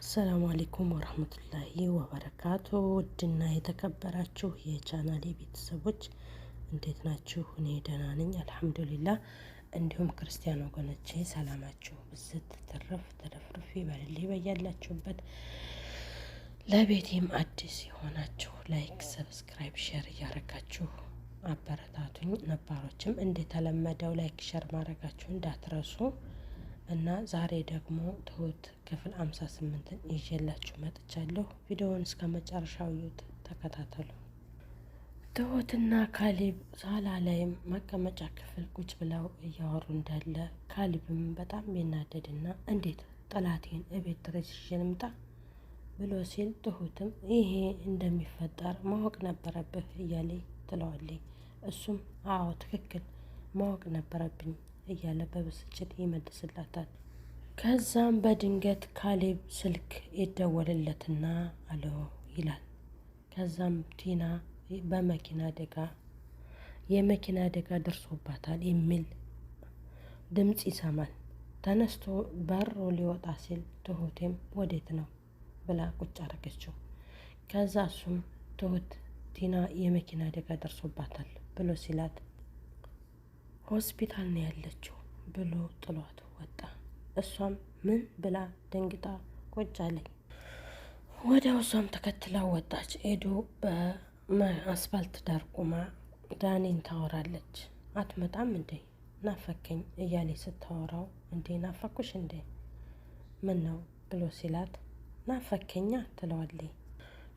አሰላሙ አለይኩም ወራህመቱላሂ ወበረካቱ። ውድና የተከበራችሁ የቻናሌ ቤተሰቦች እንዴት ናችሁ? እኔ ደህና ነኝ አልሐምዱሊላህ። እንዲሁም ክርስቲያን ወገኖቼ ሰላማችሁ ብዝት ተረፍርፍ ይበልልኝ በያላችሁበት። ለቤቴም አዲስ የሆናችሁ ላይክ፣ ሰብስክራይብ፣ ሼር እያረጋችሁ አበረታቱኝ። ነባሮችም እንደተለመደው ላይክ ሼር ማድረጋችሁ እንዳትረሱ እና ዛሬ ደግሞ ትሁት ክፍል 58ን ይዤላችሁ መጥቻለሁ። ቪዲዮውን እስከ መጨረሻው እዩት፣ ተከታተሉ። ትሁትና ካሌብ ሳላ ላይም መቀመጫ ክፍል ቁጭ ብለው እያወሩ እንዳለ ካሌብም በጣም ቢናደድና እንዴት ጠላቴን እቤት ድረስ ይዤ ልምጣ ብሎ ሲል ትሁትም ይሄ እንደሚፈጠር ማወቅ ነበረብህ እያለ ትለዋለች። እሱም አዎ ትክክል ማወቅ ነበረብኝ እያለ በብስጭት ይመልስላታል። ከዛም በድንገት ካሌብ ስልክ ይደወልለትና አሎ ይላል። ከዛም ቲና የመኪና አደጋ ደርሶባታል የሚል ድምፅ ይሰማል። ተነስቶ በሮ ሊወጣ ሲል ትሁቴም ወዴት ነው ብላ ቁጭ አረገችው። ከዛ እሱም ትሁት ቲና የመኪና አደጋ ደርሶባታል ብሎ ሲላት ሆስፒታል ነው ያለችው ብሎ ጥሏት ወጣ። እሷም ምን ብላ ደንግጣ ቁጭ አለኝ። ወዲያው እሷም ተከትላ ወጣች። ኤዱ በአስፋልት ዳር ቆማ ዳኒን ታወራለች። አትመጣም እንዴ ናፈከኝ እያለች ስታወራው እንዴ ናፈኩሽ እንዴ ምን ነው ብሎ ሲላት ናፈከኛ ትለዋለች።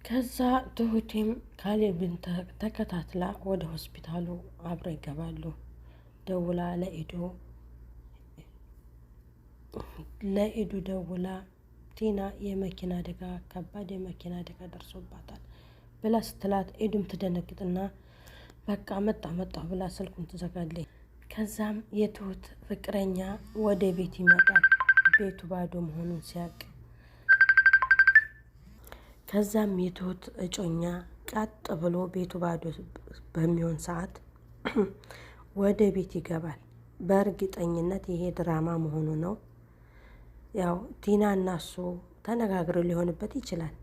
ከዛ ትሁቴም ካሌብን ተከታትላ ወደ ሆስፒታሉ አብረው ይገባሉ። ደውላ ለኢዱ ደውላ ቲና የመኪና አደጋ ከባድ የመኪና አደጋ ደርሶባታል ብላ ስትላት ኢዱም ትደነግጥና በቃ መጣ ብላ ስልኩን ትዘጋለች። ከዛም የትሁት ፍቅረኛ ወደ ቤት ይመጣል ቤቱ ባዶ መሆኑን ሲያቅ። ከዛም የትሁት እጮኛ ቀጥ ብሎ ቤቱ ባዶ በሚሆን ሰዓት ወደ ቤት ይገባል። በእርግጠኝነት ይሄ ድራማ መሆኑ ነው። ያው ቲና እና እሱ ተነጋግረው ሊሆንበት ይችላል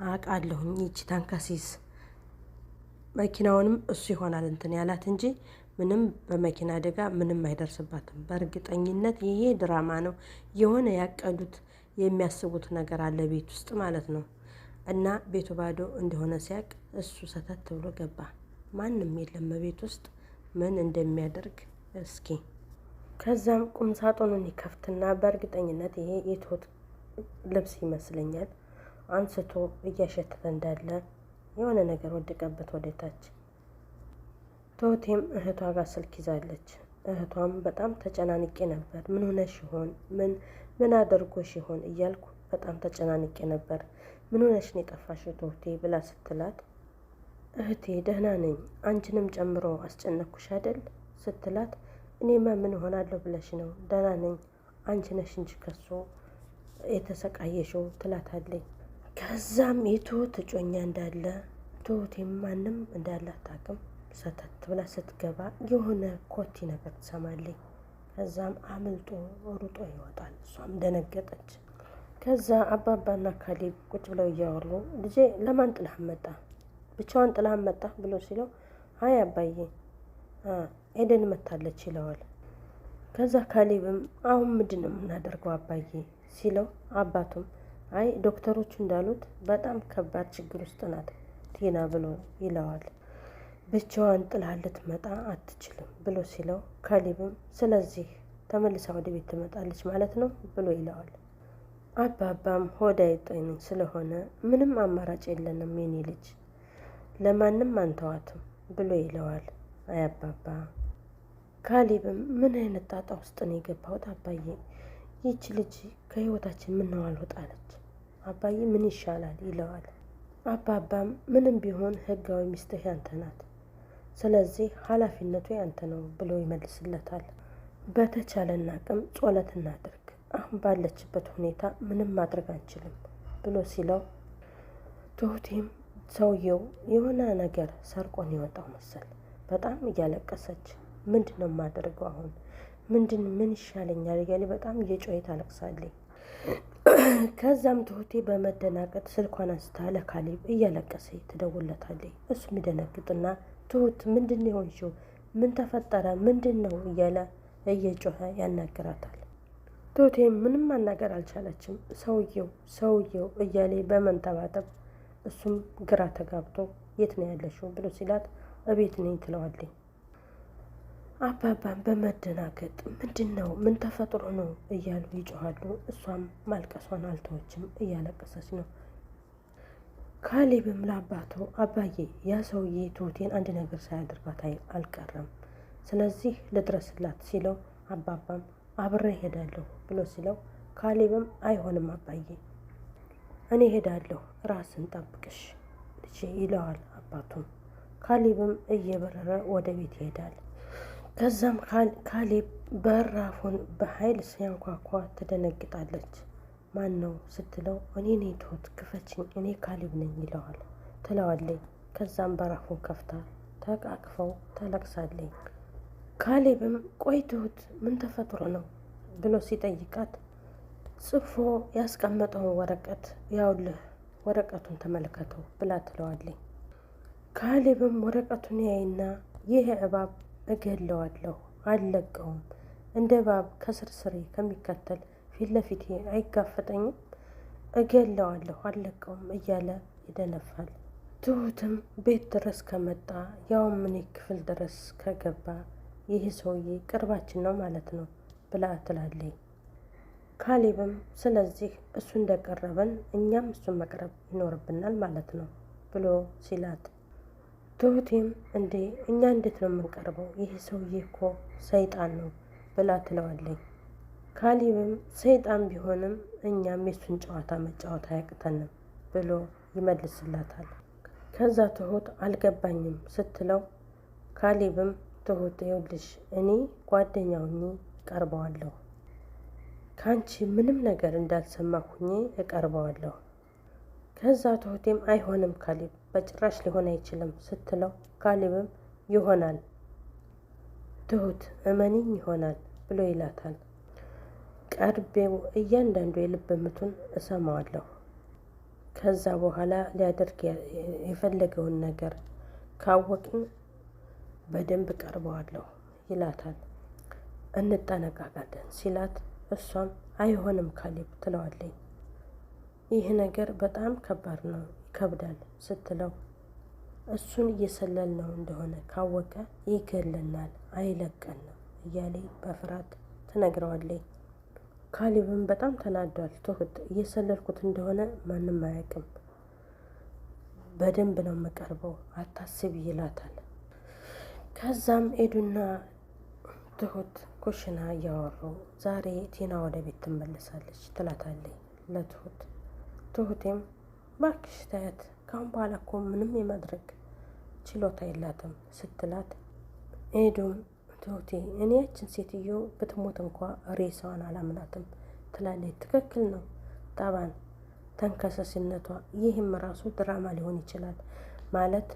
አውቃለሁኝ። ይቺ ታንካሲስ መኪናውንም እሱ ይሆናል እንትን ያላት እንጂ ምንም በመኪና አደጋ ምንም አይደርስባትም። በእርግጠኝነት ይሄ ድራማ ነው። የሆነ ያቀዱት የሚያስቡት ነገር አለ ቤት ውስጥ ማለት ነው። እና ቤቱ ባዶ እንደሆነ ሲያቅ እሱ ሰተት ብሎ ገባ። ማንም የለም ቤት ውስጥ ምን እንደሚያደርግ እስኪ። ከዛም ቁም ሳጥኑን ይከፍትና በእርግጠኝነት ይሄ የትሁት ልብስ ይመስለኛል አንስቶ እያሸተተ እንዳለ የሆነ ነገር ወደቀበት ወደታች። ትሁቴም እህቷ ጋር ስልክ ይዛለች። እህቷም በጣም ተጨናንቄ ነበር። ምን ሆነሽ ይሆን ምን አደርጎሽ ይሆን እያልኩ በጣም ተጨናንቄ ነበር። ምን ሆነሽ ነው የጠፋሽው ትሁቴ ብላ ስትላት እህቴ ደህና ነኝ አንቺንም ጨምሮ አስጨነኩሽ አይደል ስትላት እኔማ ምን ሆናለሁ ብለሽ ነው ደህና ነኝ አንቺ ነሽ እንጂ ከሱ የተሰቃየሽው ትላታለች። ከዛም የትሁት እጮኛ እንዳለ ትሁቴም ማንም እንዳለ አታውቅም። ሰተት ብላ ስትገባ የሆነ ኮቲ ነገር ትሰማለች። ከዛም አምልጦ ሩጦ ይወጣል። እሷም ደነገጠች። ከዛ አባባና ካሌብ ቁጭ ብለው እያወሩ ልጄ ለማን ጥላህ መጣ ብቻዋን ጥላህ መጣ ብሎ ሲለው አይ አባዬ ኤደን መታለች ይለዋል። ከዛ ካሌብም አሁን ምንድን ነው የምናደርገው አባዬ ሲለው አባቱም አይ ዶክተሮቹ እንዳሉት በጣም ከባድ ችግር ውስጥ ናት ቲና ብሎ ይለዋል። ብቻዋን ጥላህ ልትመጣ አትችልም ብሎ ሲለው ካሌብም ስለዚህ ተመልሳ ወደ ቤት ትመጣለች ማለት ነው ብሎ ይለዋል። አባባም ሆድ አይጠኝ ስለሆነ ምንም አማራጭ የለንም የኔ ልጅ ለማንም አንተዋትም ብሎ ይለዋል። አይ አባባ። ካሌብም ምን አይነት ጣጣ ውስጥ ነው የገባሁት አባዬ ይቺ ልጅ ከህይወታችን ምን ነው አልወጣለች አባዬ ምን ይሻላል ይለዋል። አባባም ምንም ቢሆን ህጋዊ ሚስትህ ያንተ ናት ስለዚህ ኃላፊነቱ ያንተ ነው ብሎ ይመልስለታል። በተቻለን አቅም ጸሎት እናድርግ አሁን ባለችበት ሁኔታ ምንም ማድረግ አንችልም ብሎ ሲለው ትሁቴም ሰውየው የሆነ ነገር ሰርቆን የወጣው መሰል በጣም እያለቀሰች ምንድነው የማደርገው አሁን ምን ይሻለኛል እያለ በጣም እየጮኸ ታለቅሳለች። ከዛም ትሁቴ በመደናቀጥ ስልኳን አንስታ ለካሌብ እያለቀሰ ትደውለታለች። እሱም ይደነግጥና ትሁት ምንድን የሆንሽው? ምን ተፈጠረ? ምንድን ነው እያለ እየጮኸ ያናግራታል። ትሁቴ ምንም ማናገር አልቻለችም። ሰውየው እያለ በመንጠባጠብ እሱም ግራ ተጋብቶ የት ነው ያለሽው ብሎ ሲላት እቤት ነኝ ትለዋለች። አባባን በመደናገጥ ምንድን ነው? ምን ተፈጥሮ ነው እያሉ ይጮኻሉ። እሷም ማልቀሷን አልተወችም፣ እያለቀሰች ነው። ካሌብም ለአባቱ አባዬ ያ ሰውዬ ትሁቴን አንድ ነገር ሳያደርጋት አልቀረም፣ ስለዚህ ልድረስላት ሲለው አባባም አብሬ ሄዳለሁ ብሎ ሲለው ካሌብም አይሆንም አባዬ እኔ ሄዳለሁ ራስን ጠብቅሽ ልጄ ይለዋል አባቱም። ካሌብም እየበረረ ወደ ቤት ይሄዳል። ከዛም ካሌብ በራፉን በኃይል ሲያንኳኳ ትደነግጣለች። ማን ነው ስትለው እኔ ነኝ ትሁት ክፈችኝ፣ እኔ ካሌብ ነኝ ይለዋል ትለዋለች። ከዛም በራፉን ከፍታ ተቃቅፈው ታለቅሳለች። ካሌብም ቆይ ትሁት ምን ተፈጥሮ ነው ብሎ ሲጠይቃት ጽፎ ያስቀመጠውን ወረቀት ያውልህ ወረቀቱን ተመልከተው ብላ ትለዋለች። ካሌብም ወረቀቱን ያይና ይህ እባብ እገለዋለሁ፣ አልለቀውም፣ እንደ እባብ ከስርስሬ ከሚከተል ፊት ለፊቴ አይጋፈጠኝም፣ እገለዋለሁ፣ አልለቀውም እያለ ይደነፋል። ትሁትም ቤት ድረስ ከመጣ ያውም እኔ ክፍል ድረስ ከገባ ይህ ሰውዬ ቅርባችን ነው ማለት ነው ብላ ትላለች። ካሌብም ስለዚህ እሱ እንደቀረበን እኛም እሱን መቅረብ ይኖርብናል ማለት ነው ብሎ ሲላት ትሁቴም እንዴ እኛ እንዴት ነው የምንቀርበው? ይህ ሰውዬ እኮ ሰይጣን ነው ብላ ትለዋለች። ካሌብም ሰይጣን ቢሆንም እኛም የሱን ጨዋታ መጫወት አያቅተንም ብሎ ይመልስላታል። ከዛ ትሁት አልገባኝም ስትለው ካሌብም ትሁት ይኸውልሽ እኔ ጓደኛውኝ እቀርበዋለሁ፣ ከአንቺ ምንም ነገር እንዳልሰማሁኝ እቀርበዋለሁ። ከዛ ትሁቴም አይሆንም ካሌብ በጭራሽ ሊሆን አይችልም ስትለው ካሌብም ይሆናል ትሁት እመኒኝ ይሆናል ብሎ ይላታል። ቀርቤው እያንዳንዱ የልብ ምቱን እሰማዋለሁ። ከዛ በኋላ ሊያደርግ የፈለገውን ነገር ካወቅን በደንብ ቀርበዋለሁ ይላታል። እንጠነቃቃለን ሲላት እሷም አይሆንም ካሌብ ትለዋለች። ይህ ነገር በጣም ከባድ ነው ይከብዳል ስትለው እሱን እየሰለልነው እንደሆነ ካወቀ ይገለናል አይለቀንም እያለ በፍርሃት ትነግረዋለች። ካሌብም በጣም ተናዷል። ትሁት እየሰለልኩት እንደሆነ ማንም አያውቅም፣ በደንብ ነው የምቀርበው አታስቢ ይላታል። ከዛም ኤዱና ትሁት ኩሽና እያወሩ ዛሬ ቲና ወደ ቤት ትመለሳለች ትላታለች ለትሁት። ትሁቴም እባክሽ ታያት ካሁን በኋላ እኮ ምንም የማድረግ ችሎታ የላትም ስትላት ኤዱም ትሁቴ እኔ ያችን ሴትዮ ብትሞት እንኳ ሬሳዋን አላምናትም ትላለች። ትክክል ነው ጠባን ተንከሰስነቷ፣ ይህም ራሱ ድራማ ሊሆን ይችላል ማለት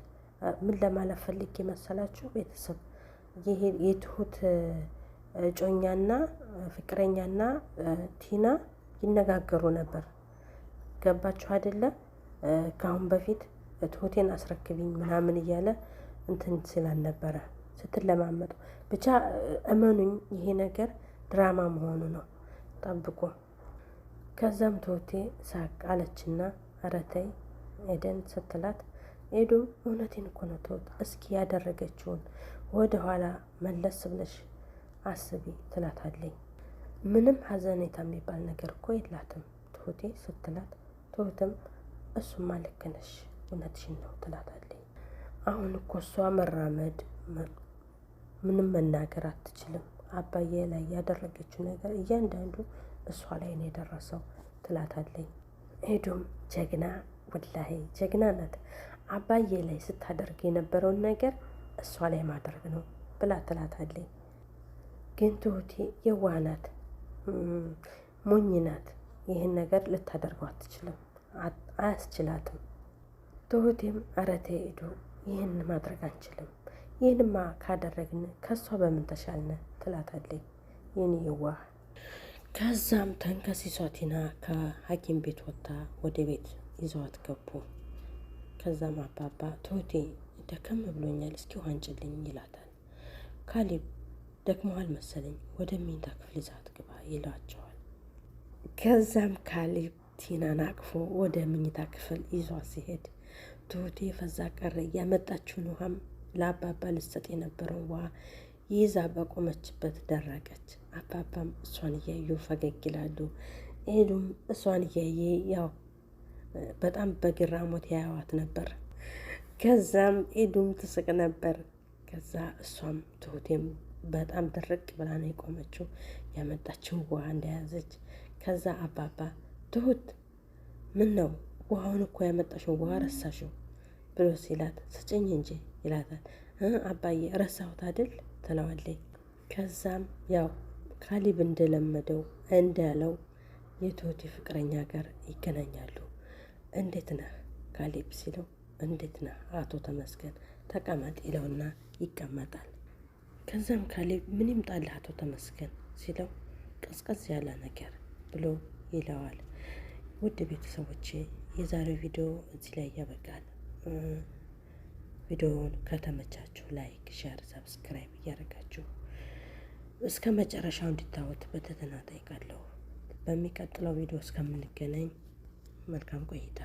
ምን ለማለት ፈልጌ መሰላችሁ ቤተሰብ ይሄ የትሁት እጮኛና ፍቅረኛና ቲና ይነጋገሩ ነበር። ገባችሁ አይደለ? ከአሁን በፊት ትሁቴን አስረክቢኝ ምናምን እያለ እንትን ስላል ነበረ ስትለማመጡ። ብቻ እመኑኝ ይሄ ነገር ድራማ መሆኑ ነው፣ ጠብቁ። ከዛም ትሁቴ ሳቅ አለችና ኧረ ተይ ኤደን ስትላት ኤዱም እውነቴን እኮ ነው ትሁት፣ እስኪ ያደረገችውን ወደ ኋላ መለስ ብለሽ አስቢ ትላታለኝ። ምንም ሀዘኔታ የሚባል ነገር እኮ የላትም ትሁቴ ስትላት ትሁትም እሱማ ልክ ነሽ እውነትሽን ነው ትላታለኝ። አሁን እኮ እሷ መራመድ ምንም መናገር አትችልም። አባዬ ላይ ያደረገችው ነገር እያንዳንዱ እሷ ላይ ነው የደረሰው ትላታለኝ። ኤዱም ጀግና ወላሂ ጀግና ናት። አባዬ ላይ ስታደርግ የነበረውን ነገር እሷ ላይ ማድረግ ነው ብላ ትላታለኝ። ግን ትሁቴ የዋህ ናት፣ ሞኝ ናት። ይህን ነገር ልታደርገው አትችልም፣ አያስችላትም። ትሁቴም ኧረ ተይ ኤዱ ይህን ማድረግ አንችልም፣ ይህንማ ካደረግን ከእሷ በምን ተሻልነ ትላታለኝ። የኔ የዋህ ከዛም ተንከሲሷ ቲና ከሐኪም ቤት ወጥታ ወደ ቤት ይዘዋት ገቡ። ከዛም አባባ ትሁቴ ደከም ብሎኛል፣ እስኪ ውሃ አንጭልኝ ይላታል። ካሌብ ደክሞሃል መሰለኝ ወደ መኝታ ክፍል ይዛት ግባ ይላቸዋል። ከዛም ካሌብ ቲናን አቅፎ ወደ መኝታ ክፍል ይዟት ሲሄድ ትሁቴ ፈዛ ቀረ። ያመጣችውን ውሃም ለአባባ ልትሰጥ የነበረውን ውሃ ይዛ በቆመችበት ደረቀች። አባባም እሷን እያዩ ፈገግ ይላሉ። ኤዱም እሷን እያየ ያው በጣም በግራሞት ያያዋት ነበር። ከዛም ኤዱም ትስቅ ነበር። ከዛ እሷም ትሁቴም በጣም ድርቅ ብላ ነው የቆመችው ያመጣችውን ውሃ እንደያዘች። ከዛ አባባ ትሁት ምን ነው ውሃውን እኮ ያመጣሽው ውሃ ረሳሽው ብሎ ሲላት ስጭኝ እንጂ ይላታል። አባዬ ረሳሁት አይደል ትለዋለች። ከዛም ያው ካሌብ እንደለመደው እንዳለው የትሁቴ ፍቅረኛ ጋር ይገናኛሉ። እንዴት ነህ ካሌብ ሲለው እንዴት ነህ አቶ ተመስገን ተቀመጥ ይለውና ይቀመጣል። ከዛም ካሌብ ምን ይምጣልህ አቶ ተመስገን ሲለው ቀዝቀዝ ያለ ነገር ብሎ ይለዋል። ውድ ቤተሰቦቼ የዛሬው ቪዲዮ እዚህ ላይ ያበቃል። ቪዲዮውን ከተመቻችሁ ላይክ፣ ሼር፣ ሰብስክራይብ እያደረጋችሁ እስከ መጨረሻው እንድታዩት በትህትና እጠይቃለሁ። በሚቀጥለው ቪዲዮ እስከምንገናኝ መልካም ቆይታ